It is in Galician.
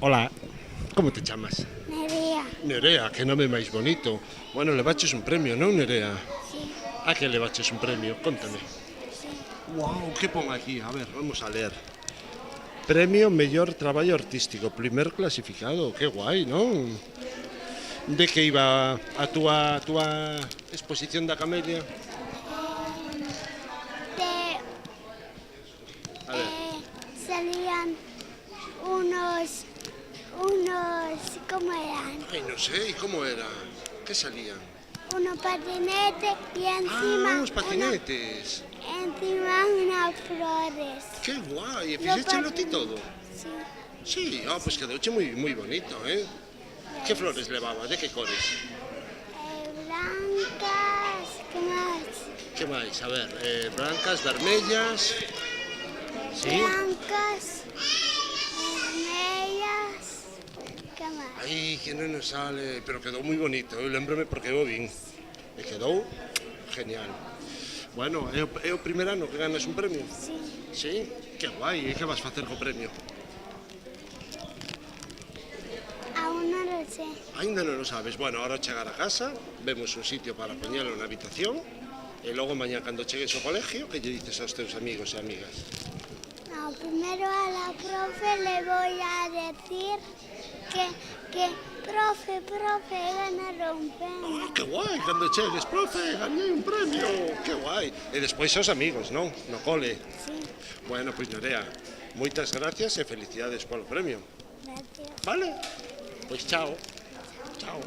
Hola, como te chamas? Nerea, Nerea, que nome máis bonito. Bueno, levaches un premio, non, Nerea? sí, A que levaches un premio? Contame. sí. Wow, que pon aquí? A ver, vamos a ler. Premio Mellor Traballo Artístico, primer clasificado. Que guai, non? De que iba a túa exposición da Camelia? De, A ver. salían unos, ¿cómo eran? Ai, non sei, como era? Que salían? Unos patinetes y Ah, encima, os patinetes. encima unas flores. Que guai, e Los fixéchelo ti patinetes, todo? sí. Sí, pues quedouche moi bonito, eh? Que flores levaba? De que cores? Blancas, ¿qué más? Que máis? A ver, blancas, vermellas. Sí? Blancas, vermellas, ¿qué más? Ai, que non nos sale, pero quedou moi bonito, eu lembrome porque eu o vin. E quedou genial. Bueno, é o primer ano que ganas un premio? Sí, Sí? Que guai, e que vas facer co premio? aún no lo sé. Ainda non o sabes. Bueno, ahora chegar a casa, vemos un sitio para poñelo na habitación, e logo mañá cando chegues ao colegio, que lle dices aos teus amigos e amigas? No, primero a la profe le voy a decir que profe, ganaron un premio. Que guai, cando chegues, profe, gañei un premio, que guai. E despois aos amigos, non? No cole. Sí, Bueno, pois Nerea, moitas gracias e felicidades polo premio. gracias. Vale? Pois chao. Chao.